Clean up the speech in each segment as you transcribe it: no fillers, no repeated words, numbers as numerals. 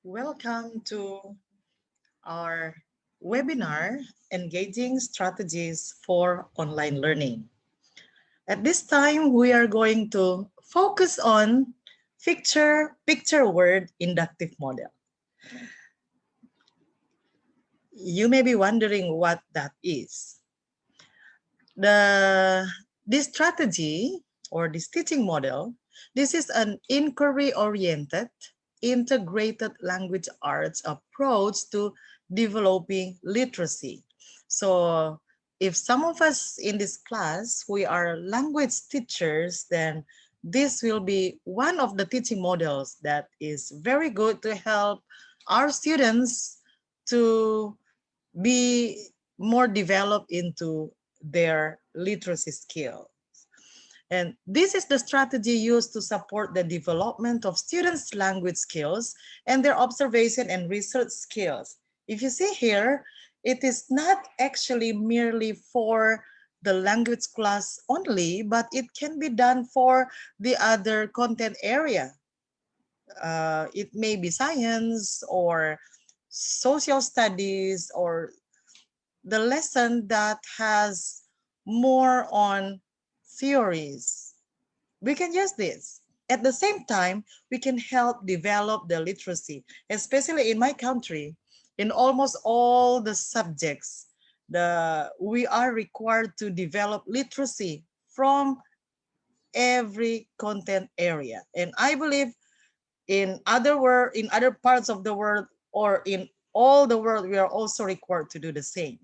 Welcome to our webinar, Engaging Strategies for Online Learning. At this time, we are going to focus on picture word inductive model. You may be wondering what that is. This strategy or this teaching model, this is an inquiry-oriented, integrated language arts approach to developing literacy. So if some of us in this class, we are language teachers, then this will be one of the teaching models that is very good to help our students to be more developed into their literacy skill. And this is the strategy used to support the development of students' language skills and their observation and research skills. If you see here, it is not actually merely for the language class only, but it can be done for the other content area. It may be science or social studies or the lesson that has more on theories. We can use this. At the same time, we can help develop the literacy, especially in my country, in almost all the subjects, we are required to develop literacy from every content area. And I believe in other parts of the world or in all the world, we are also required to do the same.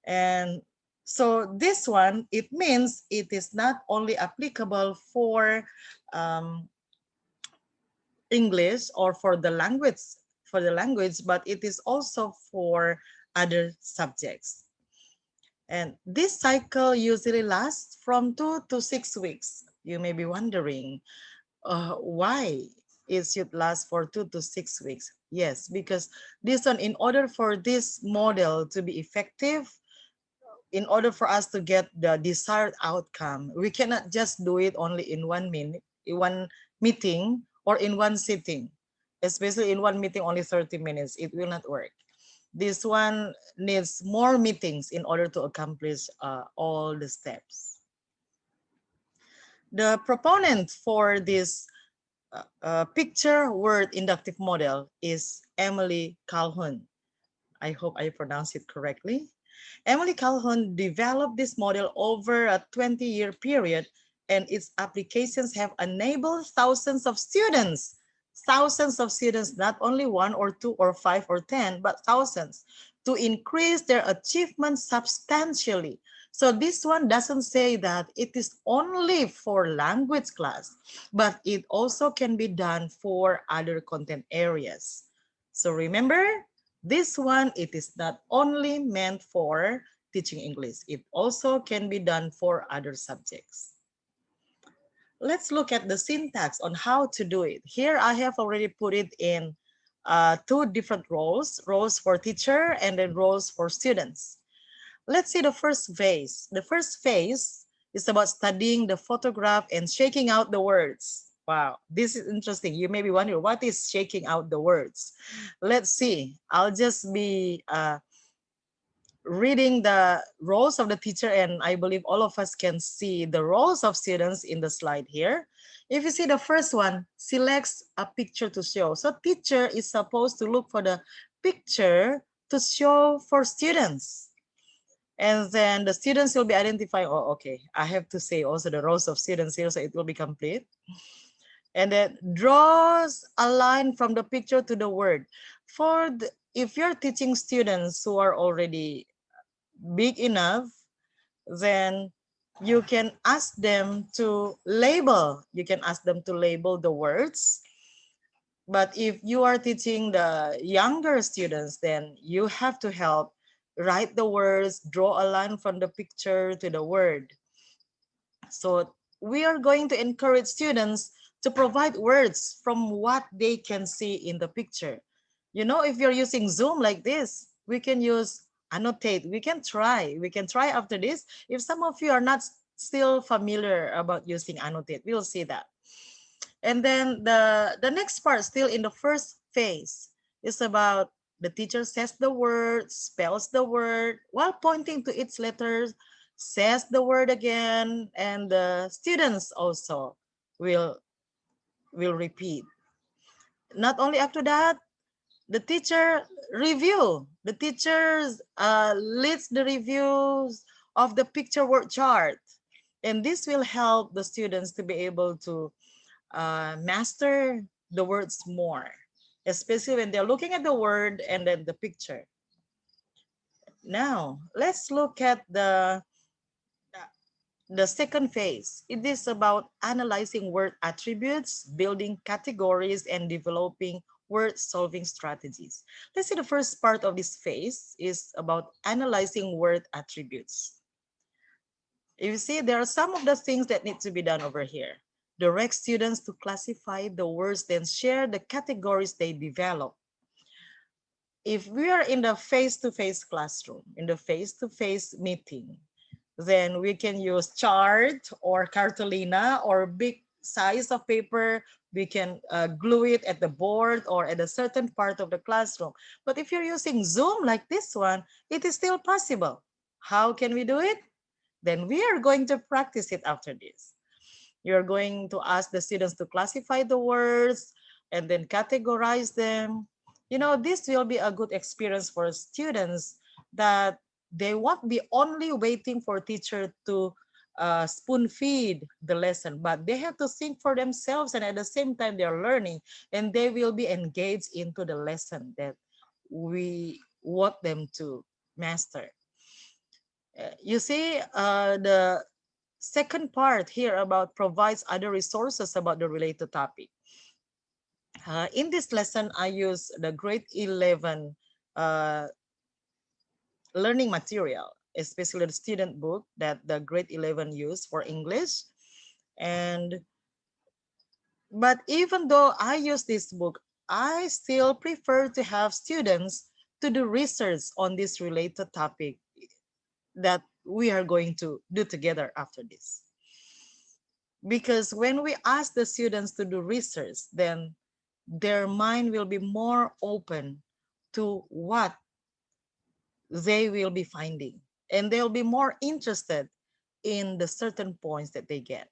And so this one, it means it is not only applicable for English or for the language, but it is also for other subjects. And this cycle usually lasts from 2 to 6 weeks. You may be wondering why it should last for 2 to 6 weeks. Yes, because this one, in order for this model to be effective, in order for us to get the desired outcome, we cannot just do it only in 1 minute, in one meeting or in one sitting, especially in one meeting only 30 minutes. It will not work. This one needs more meetings in order to accomplish all the steps. The proponent for this picture word inductive model is Emily Calhoun. I hope I pronounced it correctly. Emily Calhoun developed this model over a 20-year period, and its applications have enabled thousands of students, not only one or two or five or 10, but thousands, to increase their achievements substantially. So this one doesn't say that it is only for language class, but it also can be done for other content areas. So remember, this one, it is not only meant for teaching English. It also can be done for other subjects. Let's look at the syntax on how to do it. Here I have already put it in two different roles for teacher and then roles for students. Let's see the first phase. The first phase is about studying the photograph and shaking out the words. Wow, this is interesting. You may be wondering, what is shaking out the words? Let's see. I'll just be reading the roles of the teacher, and I believe all of us can see the roles of students in the slide here. If you see the first one, selects a picture to show. So teacher is supposed to look for the picture to show for students. And then the students will be identifying, oh, okay, I have to say also the roles of students here, so it will be complete. And then draws a line from the picture to the word. If you're teaching students who are already big enough, then you can ask them to label. You can ask them to label the words. But if you are teaching the younger students, then you have to help write the words, draw a line from the picture to the word. So we are going to encourage students to provide words from what they can see in the picture. You know, if you're using Zoom like this, we can use annotate. We can try after this. If some of you are not still familiar about using annotate, we'll see that. And then the next part, still in the first phase, It's about the teacher says the word, spells the word while pointing to its letters, says the word again, and the students also will repeat. Not only after that, the teacher review. The teachers leads the reviews of the picture word chart, and this will help the students to be able to master the words more, especially when they're looking at the word and then the picture. Now, let's look at the second phase. It is about analyzing word attributes, building categories, and developing word solving strategies. Let's say the first part of this phase is about analyzing word attributes. You see, there are some of the things that need to be done over here. Direct students to classify the words, then share the categories they develop. If we are in the face-to-face classroom, in the face-to-face meeting, then we can use chart or cartolina or big size of paper. We can glue it at the board or at a certain part of the classroom. But if you're using Zoom like this one, it is still possible. How can we do it? Then we are going to practice it after this. You're going to ask the students to classify the words and then categorize them. You know, this will be a good experience for students that they won't be only waiting for teacher to spoon feed the lesson, but they have to think for themselves, and at the same time they're learning, and they will be engaged into the lesson that we want them to master. You see, the second part here about provides other resources about the related topic. In this lesson, I use the grade 11 uh, learning material, especially the student book that the grade 11 use for English. And but even though I use this book, I still prefer to have students to do research on this related topic that we are going to do together after this. Because when we ask the students to do research, then their mind will be more open to what they will be finding, and they'll be more interested in the certain points that they get.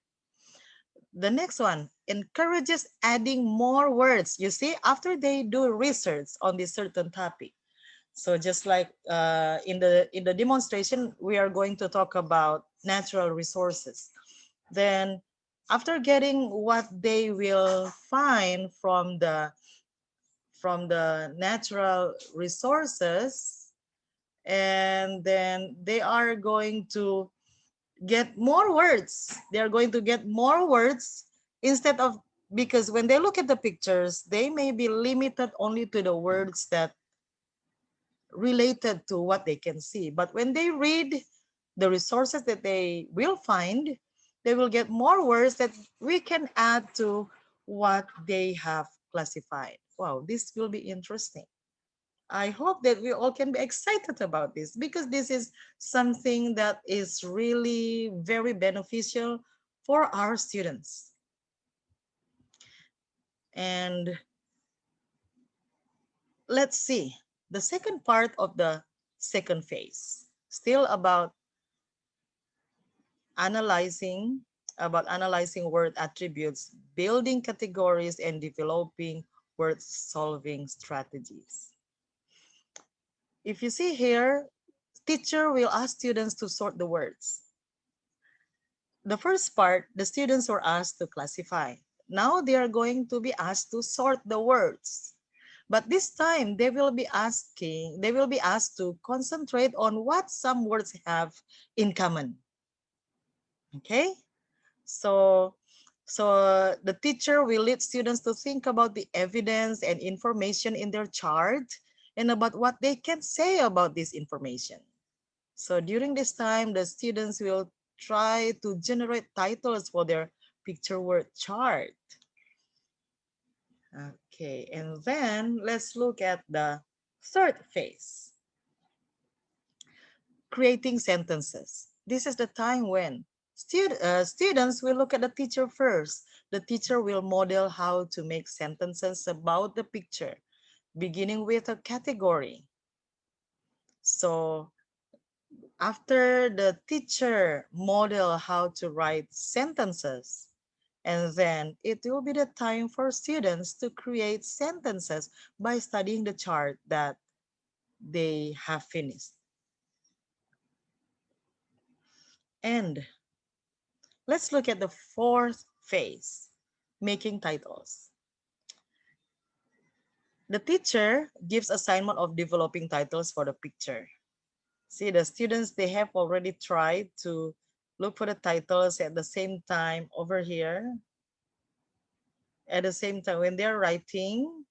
The next one encourages adding more words. You see, after they do research on this certain topic. So just like in the demonstration, we are going to talk about natural resources. Then after getting what they will find from the natural resources, and then they are going to get more words. They are going to get more words instead of, because when they look at the pictures, they may be limited only to the words that related to what they can see. But when they read the resources that they will find, they will get more words that we can add to what they have classified. Wow, this will be interesting. I hope that we all can be excited about this, because this is something that is really very beneficial for our students. And let's see the second part of the second phase, still analyzing analyzing word attributes, building categories, and developing word solving strategies. If you see here, teacher will ask students to sort the words. The first part, the students were asked to classify. Now they are going to be asked to sort the words. But this time they will be asked to concentrate on what some words have in common. Okay? So the teacher will lead students to think about the evidence and information in their chart and about what they can say about this information. So during this time, the students will try to generate titles for their picture word chart. Okay, and then let's look at the third phase, creating sentences. This is the time when students will look at the teacher first. The teacher will model how to make sentences about the picture. beginning with a category. So after the teacher model how to write sentences, and then it will be the time for students to create sentences by studying the chart that they have finished. And let's look at the fourth phase, making titles. The teacher gives assignment of developing titles for the picture. See, the students, they have already tried to look for the titles at the same time over here. At the same time, when they're writing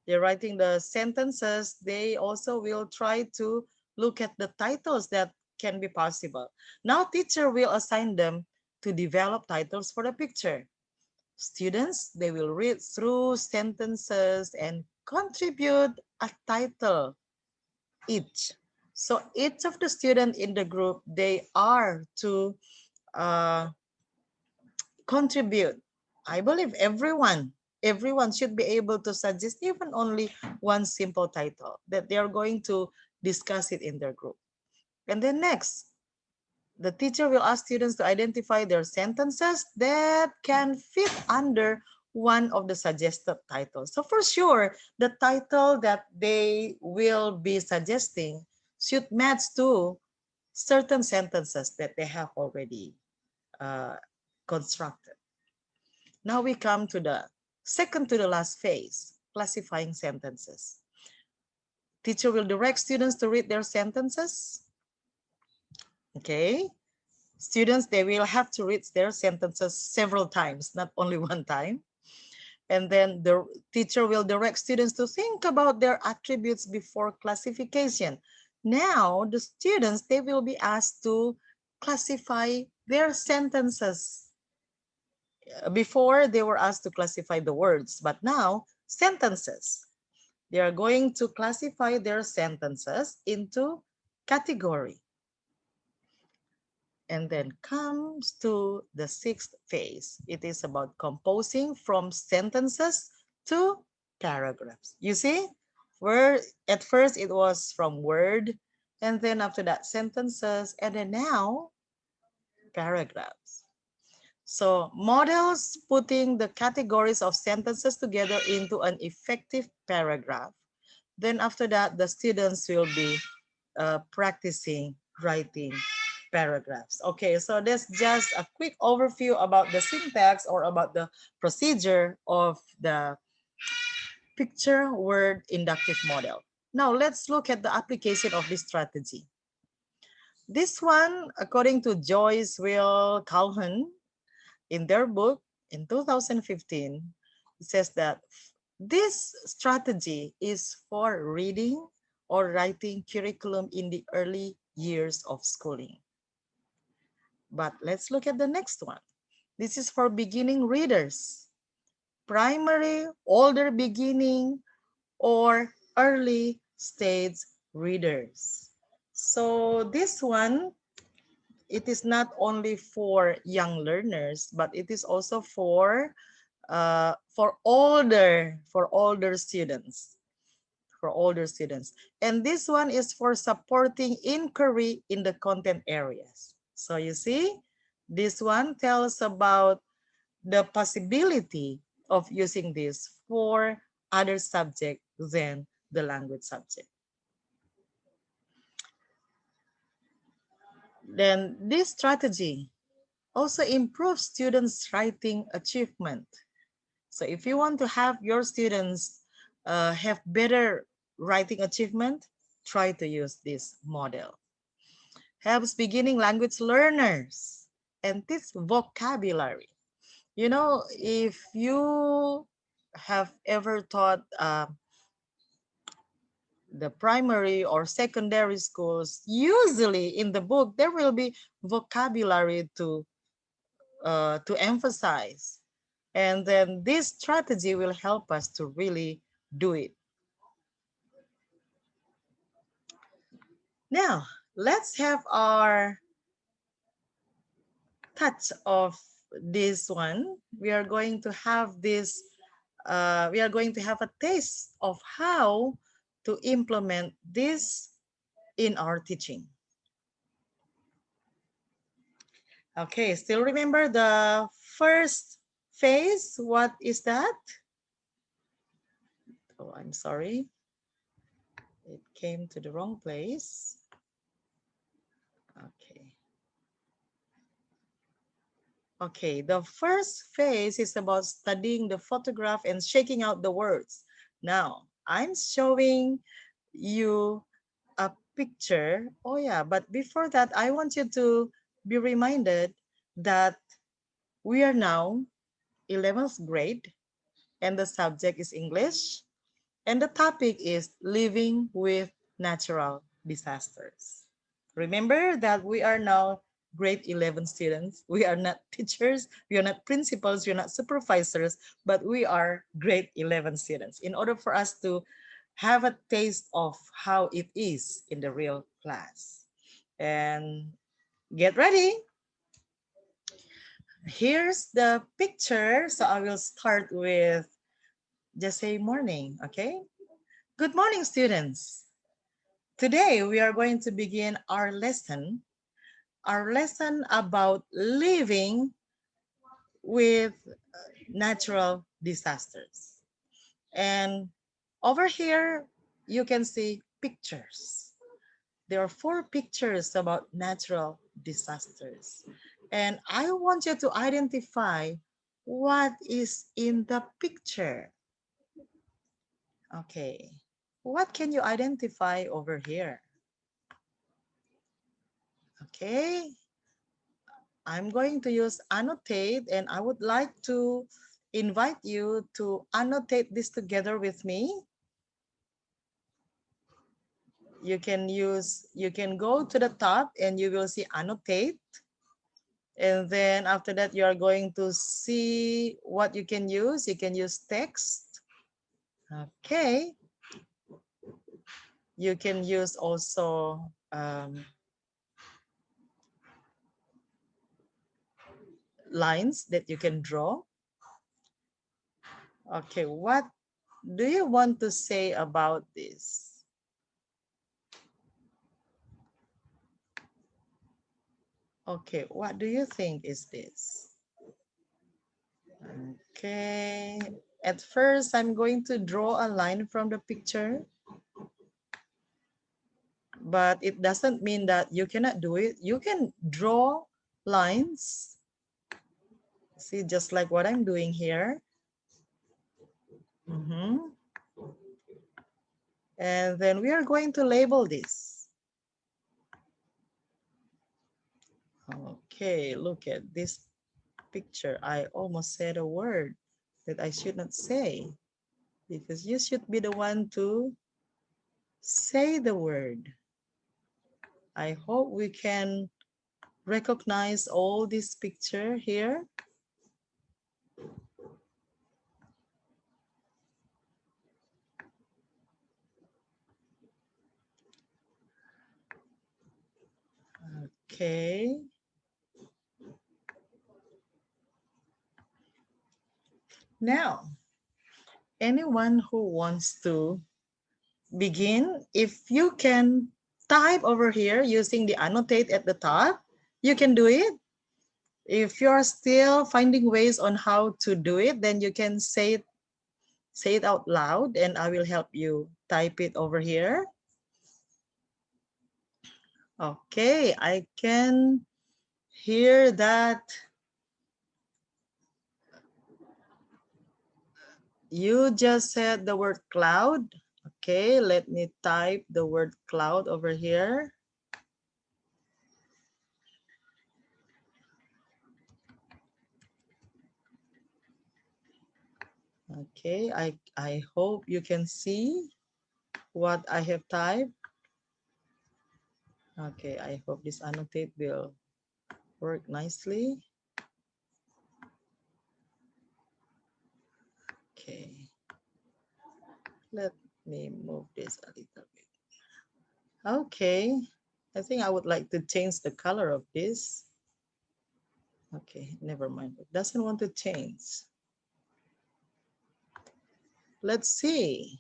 the sentences, they also will try to look at the titles that can be possible. Now, teacher will assign them to develop titles for the picture. Students, they will read through sentences and contribute a title each. So each of the students in the group, they are to uh, contribute. I believe everyone should be able to suggest even only one simple title that they are going to discuss it in their group. And then next, the teacher will ask students to identify their sentences that can fit under one of the suggested titles. So for sure, the title that they will be suggesting should match to certain sentences that they have already uh, constructed. Now we come to the second to the last phase, classifying sentences. Teacher will direct students to read their sentences. Okay. Students, they will have to read their sentences several times, not only one time. And then the teacher will direct students to think about their attributes before classification. Now, the students, they will be asked to classify their sentences. Before, they were asked to classify the words, but now, sentences. They are going to classify their sentences into category. And then comes to the sixth phase. It is about composing from sentences to paragraphs. You see, where at first it was from word, and then after that sentences, and then now paragraphs. So models putting the categories of sentences together into an effective paragraph. Then after that, the students will be practicing writing paragraphs. Okay, so that's just a quick overview about the syntax or about the procedure of the picture word inductive model. Now let's look at the application of this strategy. This one, according to Joyce Will Calhoun, in their book in 2015, it says that this strategy is for reading or writing curriculum in the early years of schooling. But let's look at the next one. This is for beginning readers, primary, older beginning, or early stage readers. So this one, it is not only for young learners, but it is also for older students, for older students. And this one is for supporting inquiry in the content areas. So you see, this one tells about the possibility of using this for other subject than the language subject. Then this strategy also improves students' writing achievement. So if you want to have your students have better writing achievement, try to use this model. Helps beginning language learners and teach vocabulary. You know, if you have ever taught the primary or secondary schools, usually in the book, there will be vocabulary to emphasize. And then this strategy will help us to really do it. Now, let's have our touch of this one. We are going to have this we are going to have a taste of how to implement this in our teaching. Okay, still remember the first phase? What is that? Oh, I'm sorry. It came to the wrong place. Okay. Okay, the first phase is about studying the photograph and shaking out the words. Now, I'm showing you a picture. Oh yeah, but before that, I want you to be reminded that we are now 11th grade and the subject is English and the topic is living with natural disasters. Remember that we are now grade 11 students. We are not teachers, we are not principals, we are not supervisors, but we are grade 11 students. In order for us to have a taste of how it is in the real class. And get ready. Here's the picture. So I will start with just say morning, okay? Good morning, students. Today we are going to begin our lesson about living with natural disasters. And over here, you can see pictures. There are 4 pictures about natural disasters. And I want you to identify what is in the picture. Okay. What can you identify over here? Okay. I'm going to use annotate and I would like to invite you to annotate this together with me. You can go to the top and you will see annotate. And then after that, you are going to see what you can use. You can use text. Okay. You can use also lines that you can draw. Okay, what do you want to say about this? Okay, what do you think is this? Okay, at first I'm going to draw a line from the picture, but it doesn't mean that you cannot do it. You can draw lines. See, just like what I'm doing here. And then we are going to label this. Okay, look at this picture. I almost said a word that I should not say because you should be the one to say the word. I hope we can recognize all this picture here. Okay. Now, anyone who wants to begin, if you can type over here using the annotate at the top, you can do it. If you're still finding ways on how to do it, then you can say it out loud and I will help you type it over here. Okay, I can hear that you just said the word cloud. Okay, let me type the word cloud over here. Okay, I hope you can see what I have typed. Okay, I hope this annotate will work nicely. Okay, let me move this a little bit. Okay, I think I would like to change the color of this. Okay, never mind. It doesn't want to change. Let's see.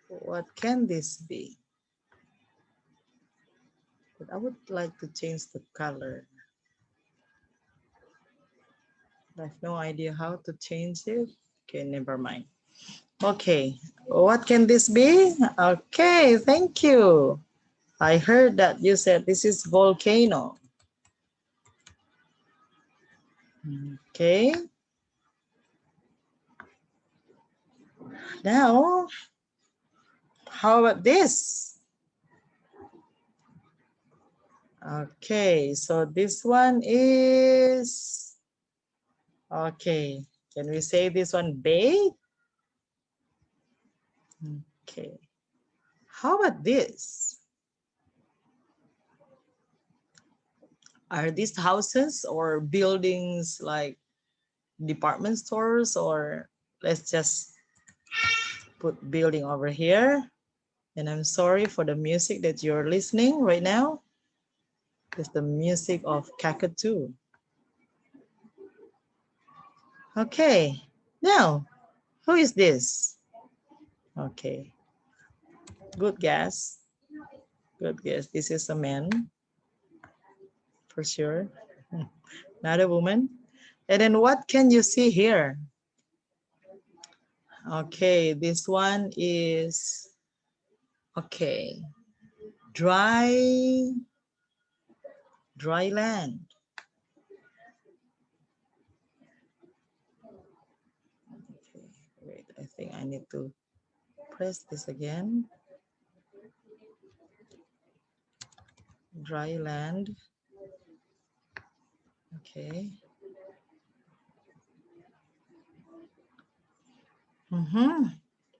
What can this be? But I would like to change the color. I have no idea how to change it. Okay, never mind. Okay, what can this be? Okay, thank you. I heard that you said this is volcano. Okay. Now, how about this? Okay, so this one is, okay, can we say this one bay? Okay, how about this? Are these houses or buildings like department stores, or let's just put building over here? And I'm sorry for the music that you're listening right now. It's the music of Kakadu. Okay, now, who is this? Okay, good guess. Good guess. This is a man, for sure. Not a woman. And then what can you see here? Okay, this one is, okay, dry land. Okay, wait, I think I need to press this again. Dry land. Okay.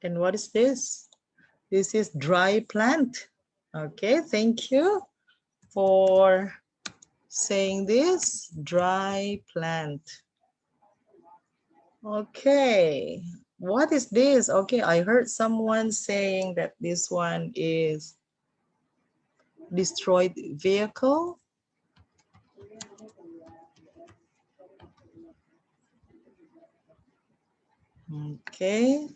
And what is this? This is dry plant. Okay, thank you for saying this. Dry plant. Okay, what is this? Okay, I heard someone saying that this one is destroyed vehicle. Okay.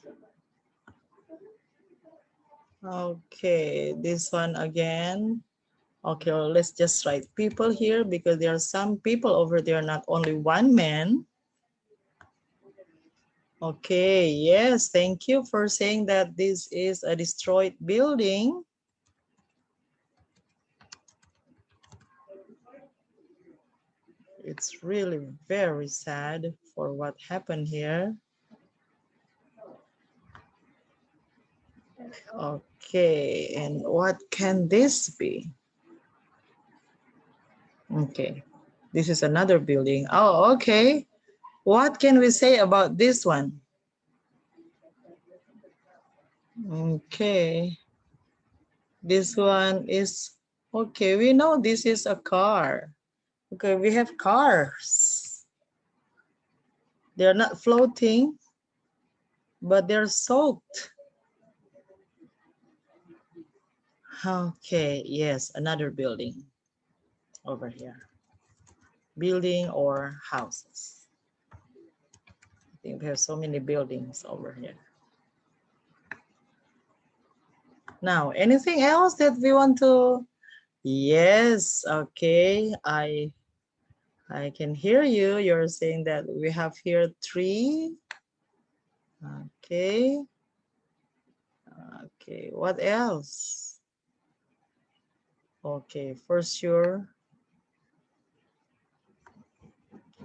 Okay, this one again. Okay, well, let's just write people here because there are some people over there, not only one man. Okay, yes, thank you for saying that this is a destroyed building. It's really very sad for what happened here. Okay, and what can this be? Okay, this is another building. Oh, okay. What can we say about this one? Okay, this one is, okay, we know this is a car. Okay, we have cars. They're not floating, but they're soaked. Okay, yes, another building over here. Building or houses. I think we have so many buildings over here. Now, anything else that we want to? Yes, okay, I can hear you. You're saying that we have here 3. Okay. Okay, what else? Okay, for sure.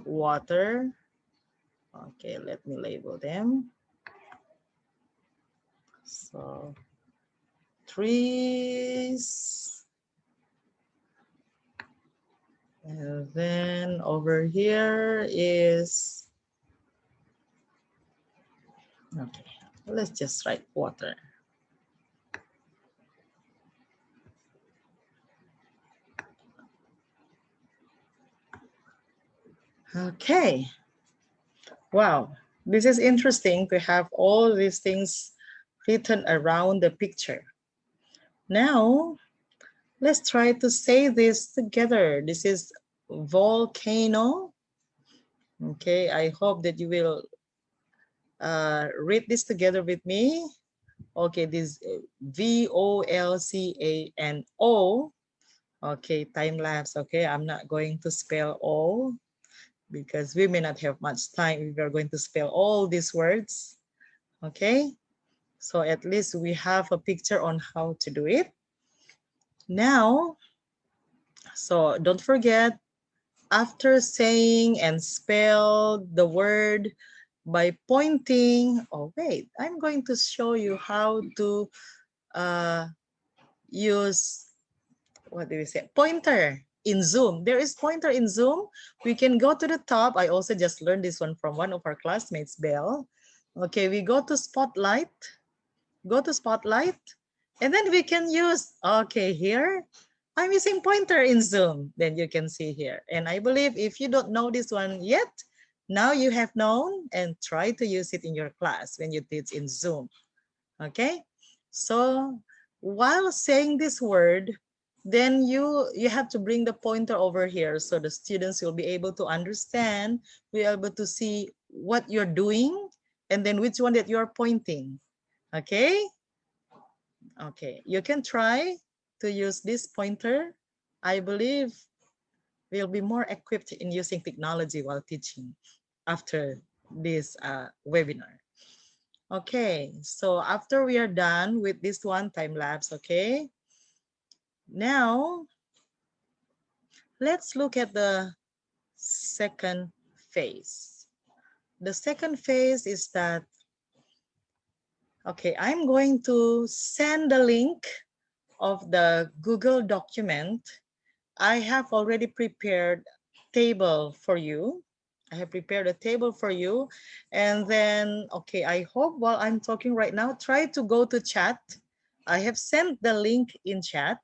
Water. Okay, let me label them. So, trees. And then over here is, okay, let's just write water. Okay. Wow, this is interesting to have all these things written around the picture. Now, let's try to say this together. This is volcano. Okay, I hope that you will read this together with me. Okay, this VOLCANO. Okay, time lapse. Okay, I'm not going to spell all because we may not have much time if we're going to spell all these words. Okay, so at least we have a picture on how to do it. Now, so don't forget, after saying and spell the word by pointing, oh wait, I'm going to show you how to use, what do we say, pointer in Zoom. There is pointer in Zoom. We can go to the top. I also just learned this one from one of our classmates, Belle. Okay, we go to Spotlight, and then we can use, okay, here, I'm using pointer in Zoom. Then you can see here. And I believe if you don't know this one yet, now you have known, and try to use it in your class when you teach in Zoom. Okay, so while saying this word, then you have to bring the pointer over here so the students will be able to understand, be able to see what you're doing, and then which one that you're pointing. Okay, okay, you can try to use this pointer. I believe we'll be more equipped in using technology while teaching after this webinar. Okay, so after we are done with this one time lapse, okay, now let's look at the second phase. The second phase is that, okay, I'm going to send the link of the Google document. I have already prepared table for you. I have prepared a table for you. And then, okay, I hope while I'm talking right now, try to go to chat. I have sent the link in chat,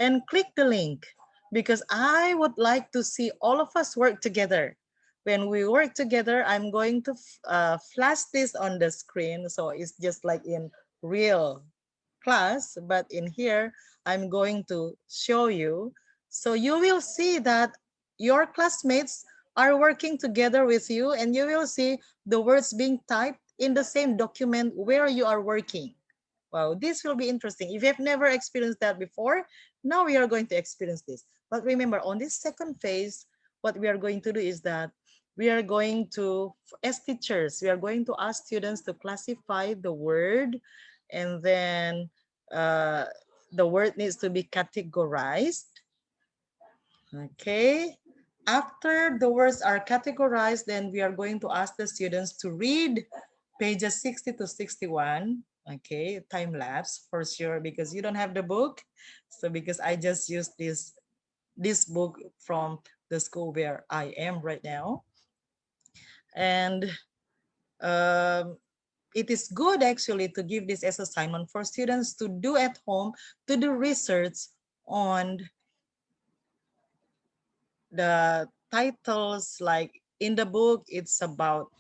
and click the link because I would like to see all of us work together. When we work together, I'm going to flash this on the screen. So it's just like in real class, but in here, I'm going to show you. So you will see that your classmates are working together with you, and you will see the words being typed in the same document where you are working. Wow, this will be interesting. If you have never experienced that before, now we are going to experience this. But remember, on this second phase, what we are going to do is that we are going to, as teachers, we are going to ask students to classify the word, and then uh, the word needs to be categorized. Okay. After the words are categorized, then we are going to ask the students to read pages 60 to 61. Okay, time lapse for sure because you don't have the book. So because I just used this book from the school where I am right now. And it is good actually to give this as assignment for students to do at home, to do research on the titles. Like in the book, it's about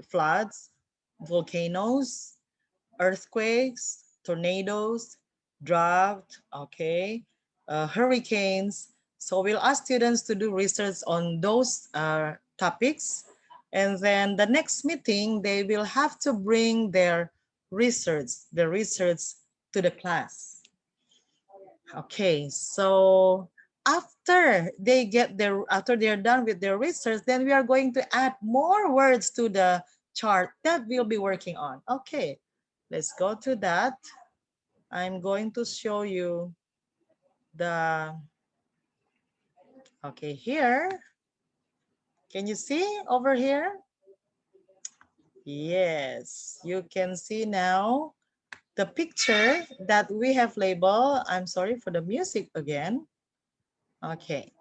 floods, volcanoes, earthquakes, tornadoes, drought, okay, hurricanes. So we'll ask students to do research on those topics. And then the next meeting, they will have to bring their research, to the class. Okay, so after they're done with their research, then we are going to add more words to the chart that we'll be working on. Okay, let's go to that. I'm going to show you the, okay, here. Can you see over here? Yes, you can see now the picture that we have labeled. I'm sorry for the music again. Okay,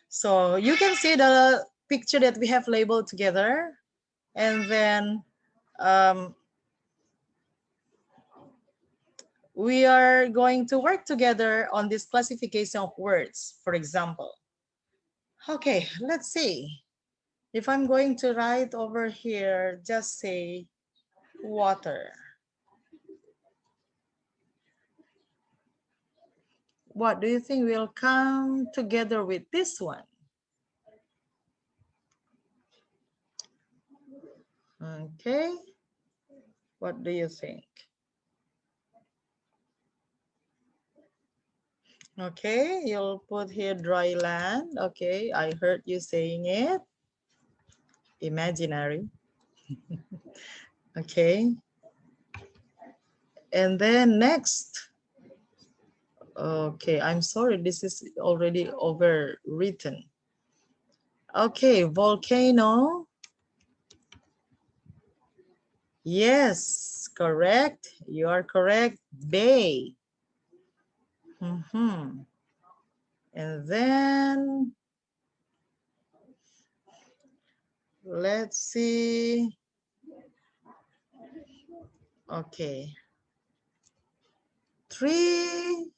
so you can see the picture that we have labeled together, and then we are going to work together on this classification of words, for example. Okay, let's see. If I'm going to write over here, just say water. What do you think will come together with this one? Okay, What do you think? Okay, you'll put here dry land. Okay, I heard you saying it. Imaginary. Okay. And then next. Okay, I'm sorry, this is already overwritten. Okay, volcano. Yes, correct. You are correct. Bay. And then let's see. Okay. Trees.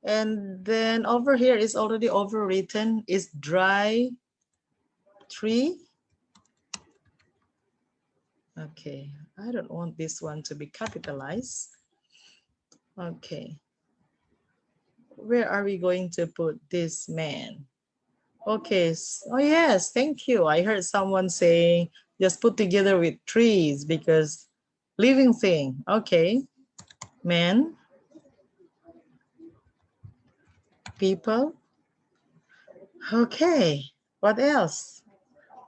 And then over here is already overwritten. Is dry tree. Okay. I don't want this one to be capitalized. Okay. Where are we going to put this man? Okay. Oh, yes. Thank you. I heard someone saying just put together with trees because living thing. Okay. Man. People. Okay. What else?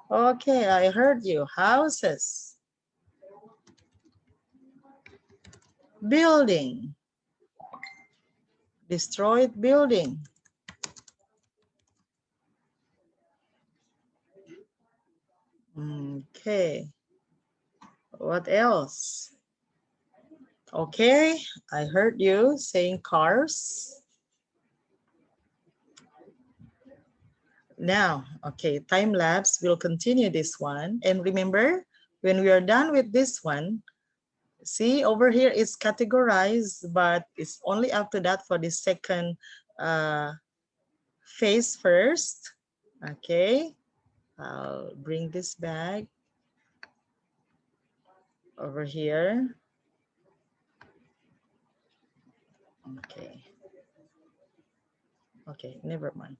Okay. I heard you. Houses. Building. Destroyed building. Okay. What else? Okay, I heard you saying cars. Now, okay, time lapse, we'll continue this one. And remember, when we are done with this one, see over here it's categorized, but it's only after that for the second phase first. Okay, I'll bring this back over here. Okay. Okay, never mind.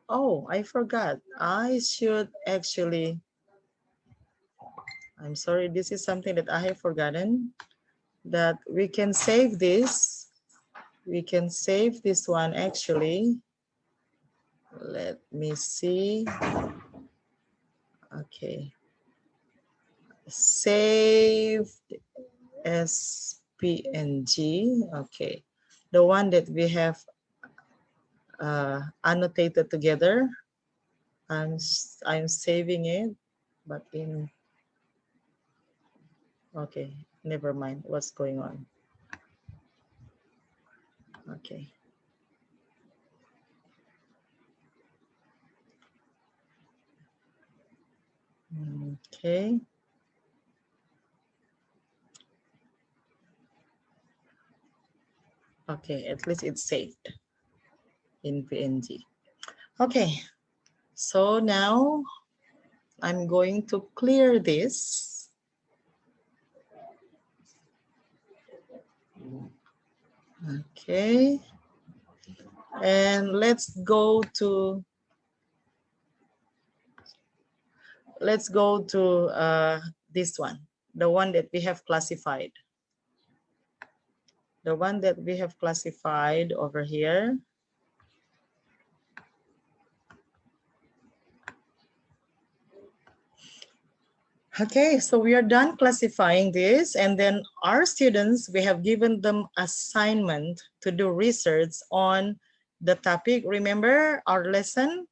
Oh, I forgot. I should actually, I'm sorry, this is something that I have forgotten, that we can save this. We can save this one actually. Let me see. Okay. Save as PNG. Okay. The one that we have annotated together. I'm saving it, but in, okay, never mind what's going on. Okay. Okay. Okay, at least it's saved in PNG. Okay, so now I'm going to clear this. Okay, and let's go to this one, the one that we have classified. The one that we have classified over here. Okay, so we are done classifying this, and then our students, we have given them assignment to do research on the topic. Remember our lesson?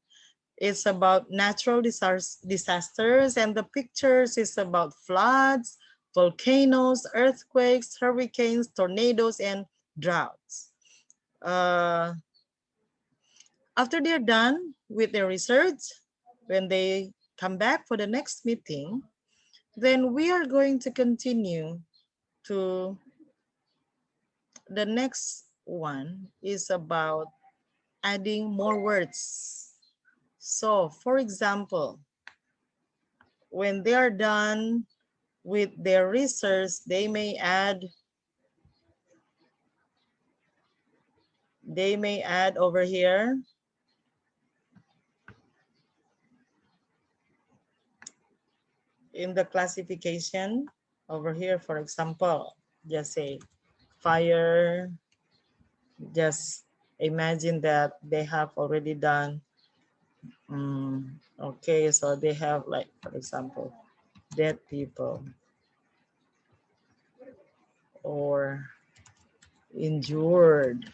It's about natural disasters, and the pictures is about floods, volcanoes, earthquakes, hurricanes, tornadoes, and droughts. After they're done with their research, when they come back for the next meeting, then we are going to continue to the next one is about adding more words. So for example, when they are done with their research, they may add over here in the classification. over here, for example, just say fire. Just imagine that they have already done. Okay, so they have, like, for example, dead people or injured.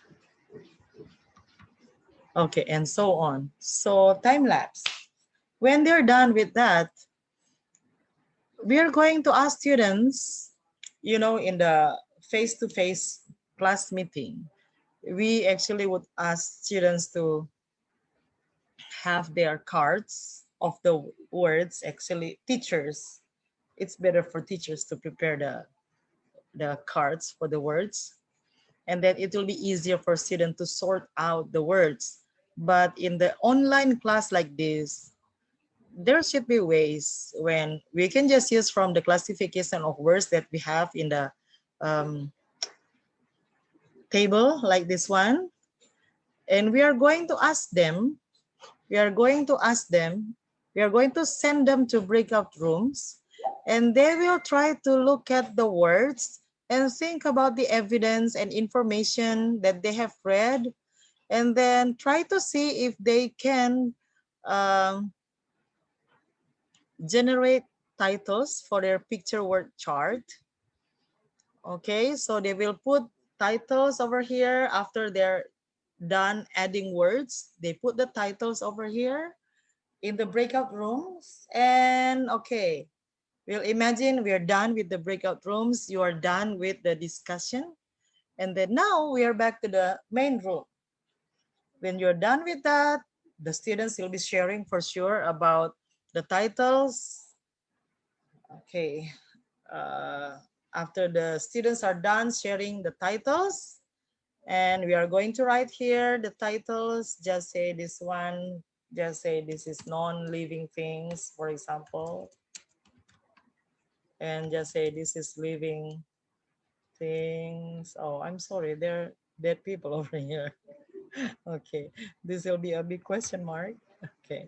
Okay, and so on. So time lapse. When they're done with that, we are going to ask students, in the face-to-face class meeting, we actually would ask students to have their cards of the words. Actually, teachers, it's better for teachers to prepare the cards for the words, and then it will be easier for students to sort out the words. But in the online class like this, there should be ways when we can just use from the classification of words that we have in the um, table like this one. And we are going to ask them, we are going to ask them, we are going to send them to breakout rooms, and they will try to look at the words and think about the evidence and information that they have read, and then try to see if they can um, generate titles for their picture word chart. Okay, so they will put titles over here after they're done adding words. They put the titles over here in the breakout rooms. And okay, we'll imagine we are done with the breakout rooms. You are done with the discussion. And then now we are back to the main room. When you're done with that, the students will be sharing for sure about the titles. Okay. After the students are done sharing the titles, and we are going to write here the titles. Just say this one, just say this is non-living things, for example, and just say this is living things. Oh, I'm sorry, there are dead people over here. Okay, this will be a big question mark. Okay,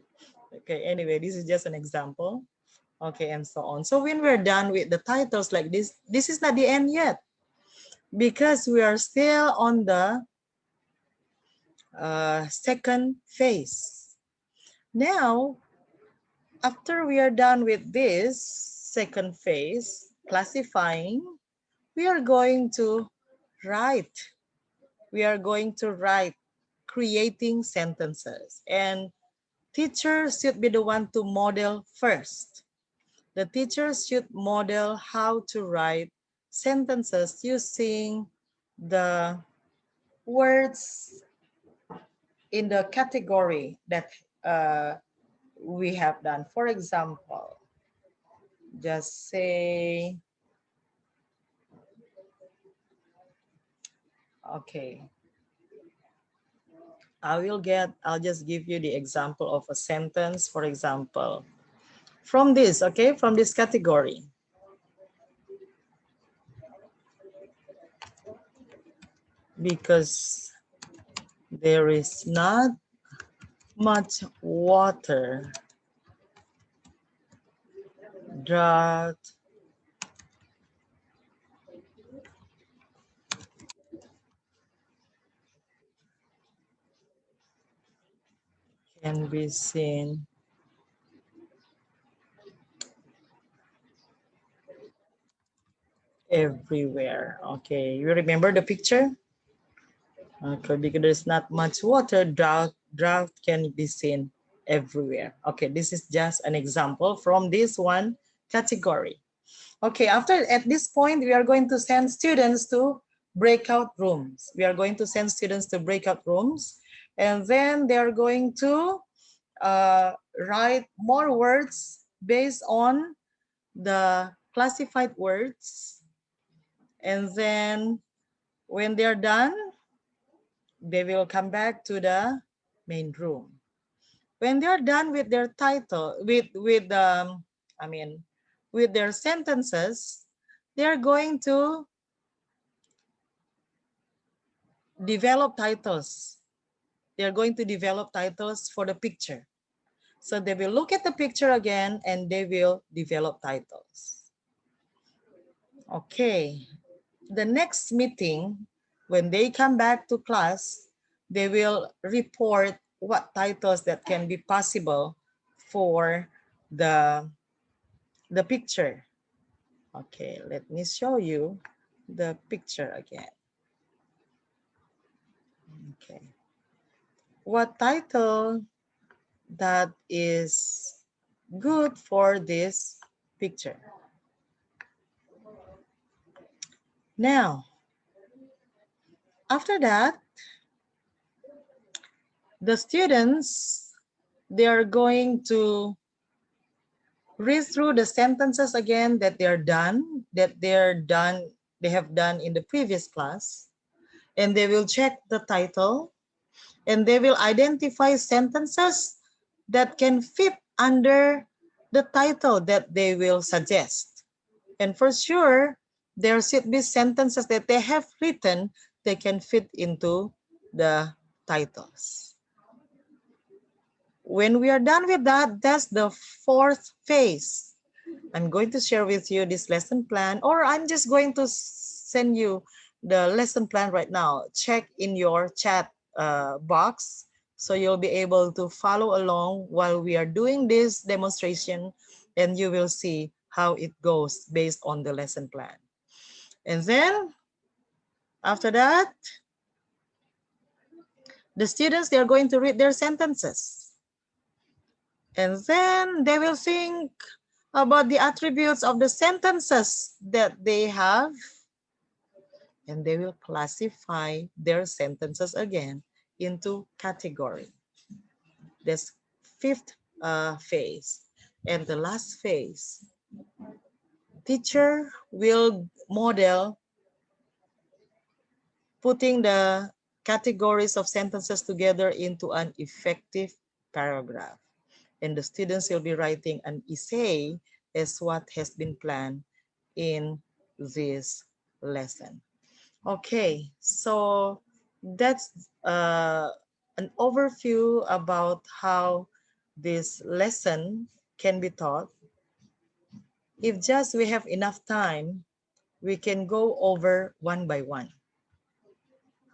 okay, anyway, this is just an example. Okay, and so on. So when we're done with the titles like this is not the end yet, because we are still on the second phase. Now, after we are done with this second phase, classifying, we are going to write. We are going to write creating sentences. And teachers should be the one to model first. The teachers should model how to write sentences using the words in the category that we have done. For example, just say, okay, I'll just give you the example of a sentence, for example, from this, okay, from this category. Because there is not much water, drought can be seen everywhere. Okay, you remember the picture? Okay, because there's not much water, drought can be seen everywhere. Okay, this is just an example from this one category. Okay, at this point, we are going to send students to breakout rooms. We are going to send students to breakout rooms, and then they are going to write more words based on the classified words. And then when they're done, they will come back to the main room. When they're done with their title, with their sentences, they're going to develop titles. They're going to develop titles for the picture. So they will look at the picture again and they will develop titles. Okay, the next meeting, when they come back to class, they will report what titles that can be possible for the, the picture. Okay, let me show you the picture again. Okay, what title that is good for this picture? Now, after that, the students, they are going to read through the sentences again that they have done in the previous class, and they will check the title, and they will identify sentences that can fit under the title that they will suggest. And for sure, there should be sentences that they have written that can fit into the titles. When we are done with that, that's the fourth phase. I'm going to share with you this lesson plan, or I'm just going to send you the lesson plan right now. Check in your chat box, so you'll be able to follow along while we are doing this demonstration, and you will see how it goes based on the lesson plan. And then after that, the students, they are going to read their sentences. And then they will think about the attributes of the sentences that they have, and they will classify their sentences again into category. This fifth phase. And the last phase, teacher will model putting the categories of sentences together into an effective paragraph. And the students will be writing an essay as what has been planned in this lesson. Okay, so that's an overview about how this lesson can be taught. If just we have enough time, we can go over one by one.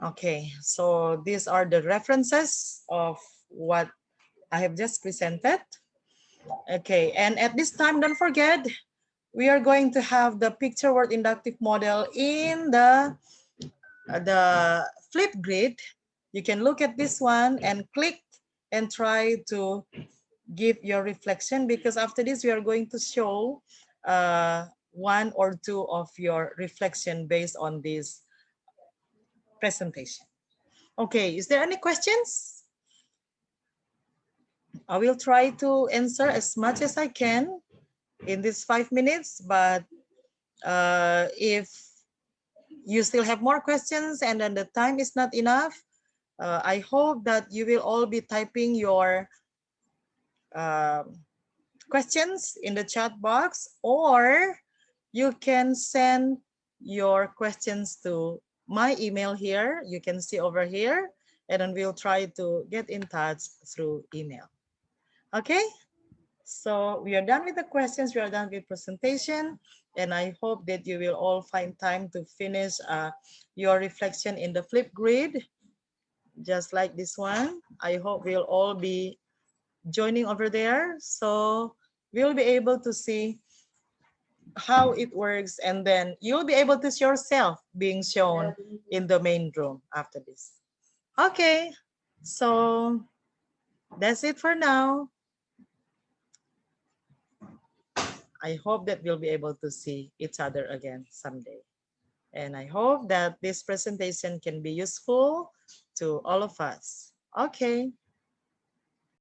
Okay, so these are the references of what I have just presented. Okay, and at this time, don't forget, we are going to have the picture word inductive model in the flip grid. You can look at this one and click and try to give your reflection, because after this we are going to show one or two of your reflection based on this presentation. Okay, is there any questions? I will try to answer as much as I can in these 5 minutes, but if you still have more questions and then the time is not enough, I hope that you will all be typing your questions in the chat box, or you can send your questions to my email here. You can see over here, and then we'll try to get in touch through email. Okay, so we are done with the questions. We are done with presentation, and I hope that you will all find time to finish your reflection in the flip grid, just like this one. I hope we'll all be joining over there, so we'll be able to see how it works, and then you'll be able to see yourself being shown in the main room after this. Okay, so that's it for now. I hope that we'll be able to see each other again someday. And I hope that this presentation can be useful to all of us. Okay.